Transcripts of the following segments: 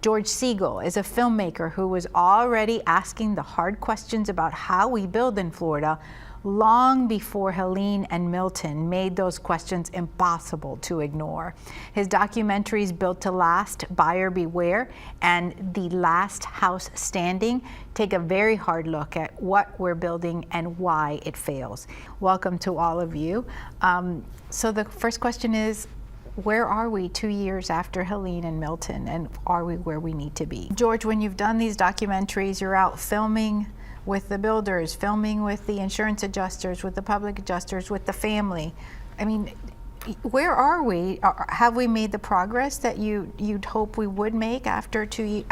George Siegel is a filmmaker who was already asking the hard questions about how we build in Florida long before Helene and Milton made those questions impossible to ignore. His documentaries Built to Last, Buyer Beware, and The Last House Standing take a very hard look at what we're building and why it fails. Welcome to all of you. So the first question is, where are we 2 years after Helene and Milton, and are we where we need to be? George, when you've done these documentaries, you're out filming with the builders, filming with the insurance adjusters, with the public adjusters, with the family. I mean, where are we? Have we made the progress that you'd hope we would make after 2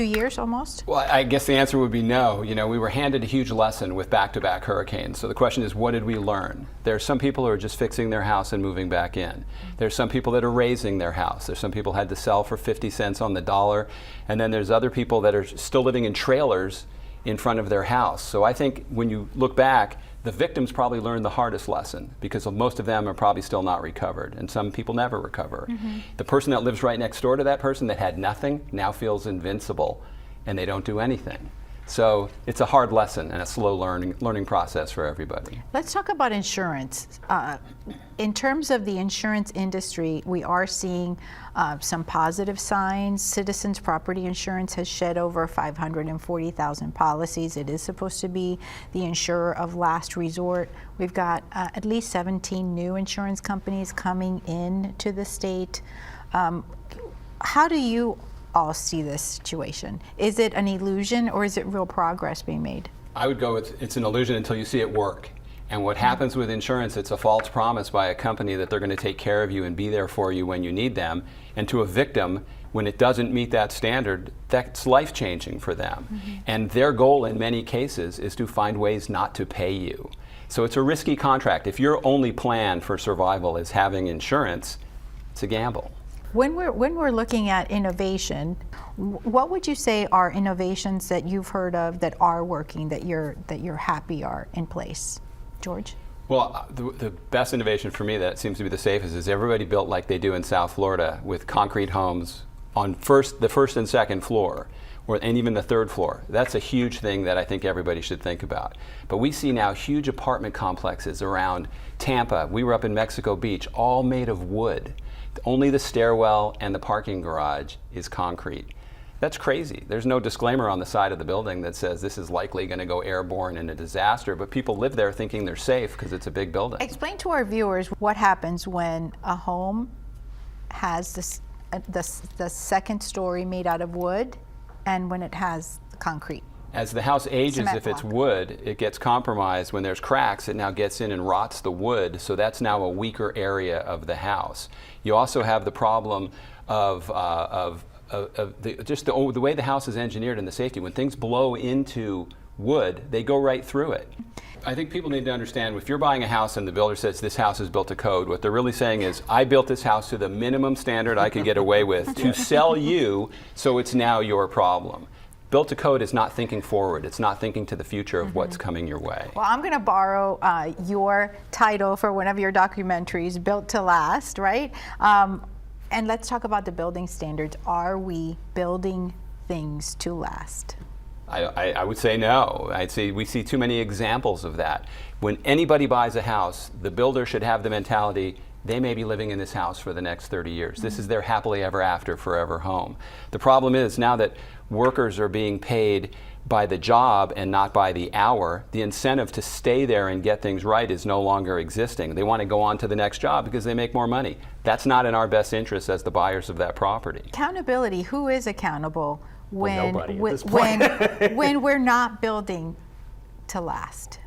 years almost? Well, I guess the answer would be no. You know, we were handed a huge lesson with back-to-back hurricanes. So the question is, what did we learn? There are some people who are just fixing their house and moving back in. There's some people that are raising their house. There's some people who had to sell for 50 cents on the dollar. And then there's other people that are still living in trailers in front of their house. So I think when you look back, the victims probably learned the hardest lesson, because most of them are probably still not recovered, and some people never recover. The person that lives right next door to that person that had nothing now feels invincible, and they don't do anything. So it's a hard lesson and a slow learning process for everybody. Let's talk about insurance. In terms of the insurance industry, we are seeing some positive signs. Citizens Property Insurance has shed over 540,000 policies. It is supposed to be the insurer of last resort. We've got at least 17 new insurance companies coming in to the state. How do you all see this situation? Is it an illusion, or is it real progress being made? I would go with it's an illusion until you see it work. And what happens with insurance, it's a false promise by a company that they're going to take care of you and be there for you when you need them. And to a victim, when it doesn't meet that standard, that's life-changing for them. And their goal in many cases is to find ways not to pay you. So it's a risky contract. If your only plan for survival is having insurance, it's a gamble. When we're looking at innovation, what would you say are innovations that you've heard of that are working, that you're happy are in place? George? Well, the best innovation for me that seems to be the safest is everybody built like they do in South Florida, with concrete homes on the first and second floor, and even the third floor. That's a huge thing that I think everybody should think about. But we see now huge apartment complexes around Tampa. We were up in Mexico Beach, all made of wood. Only the stairwell and the parking garage is concrete. That's crazy. There's no disclaimer on the side of the building that says this is likely going to go airborne in a disaster, but people live there thinking they're safe because it's a big building. Explain to our viewers what happens when a home has the second story made out of wood and when it has concrete. As the house ages, Cement if it's block. wood, it gets compromised. When there's cracks, it now gets in and rots the wood, so that's now a weaker area of the house. You also have the problem of the way the house is engineered and the safety. When things blow into wood, they go right through it. I think people need to understand, if you're buying a house and the builder says this house is built to code, what they're really saying is, I built this house to the minimum standard I could get away with to sell you, so it's now your problem. Built to code is not thinking forward. It's not thinking to the future of what's coming your way. Well, I'm going to borrow your title for one of your documentaries, Built to Last, right? And let's talk about the building standards. Are we building things to last? I would say no. I'd say we see too many examples of that. When anybody buys a house, the builder should have the mentality, they may be living in this house for the next 30 years. This is their happily ever after, forever home. The problem is, now that workers are being paid by the job and not by the hour, the incentive to stay there and get things right is no longer existing. They want to go on to the next job because they make more money. That's not in our best interest as the buyers of that property. Accountability, who is accountable when, Well, nobody at this point. when we're not building to last?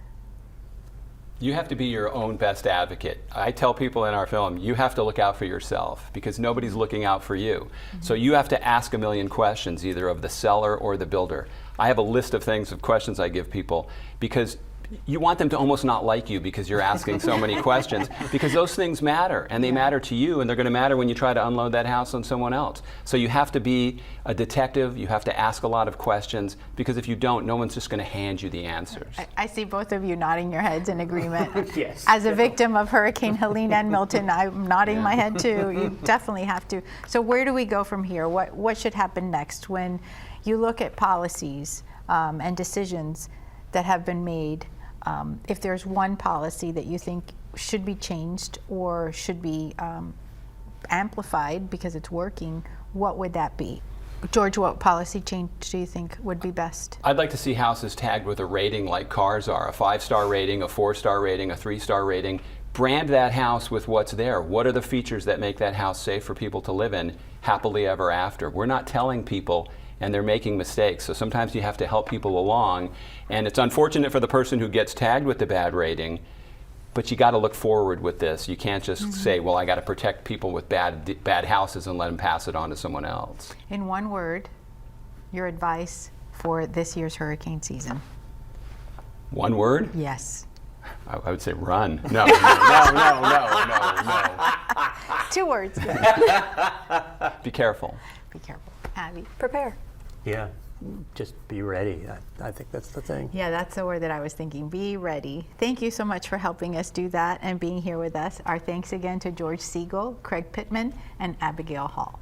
You have to be your own best advocate. I tell people in our film, you have to look out for yourself because nobody's looking out for you. So you have to ask a million questions, either of the seller or the builder. I have a list of questions I give people, because you want them to almost not like you because you're asking so many questions, because those things matter, and they matter to you, and they're going to matter when you try to unload that house on someone else. So you have to be a detective, you have to ask a lot of questions, because if you don't, no one's just going to hand you the answers. I see both of you nodding your heads in agreement. Yes. As a victim of Hurricane Helene and Milton, I'm nodding my head too. You definitely have to. So where do we go from here? What should happen next when you look at policies and decisions that have been made? If there's one policy that you think should be changed or should be amplified because it's working, what would that be? George, what policy change do you think would be best? I'd like to see houses tagged with a rating like cars are, a 5-star rating, a 4-star rating, a 3-star rating. Brand that house with what's there. What are the features that make that house safe for people to live in happily ever after? We're not telling people, and they're making mistakes. So sometimes you have to help people along. And it's unfortunate for the person who gets tagged with the bad rating, but you got to look forward with this. You can't just say, well, I got to protect people with bad houses and let them pass it on to someone else. In one word, your advice for this year's hurricane season. One word? Yes. I would say run. No, no. 2 words. Be careful. Be careful. Abby? Prepare. Yeah, just be ready. I think that's the thing. Yeah, that's the word that I was thinking. Be ready. Thank you so much for helping us do that and being here with us. Our thanks again to George Siegel, Craig Pittman, and Abigail Hall.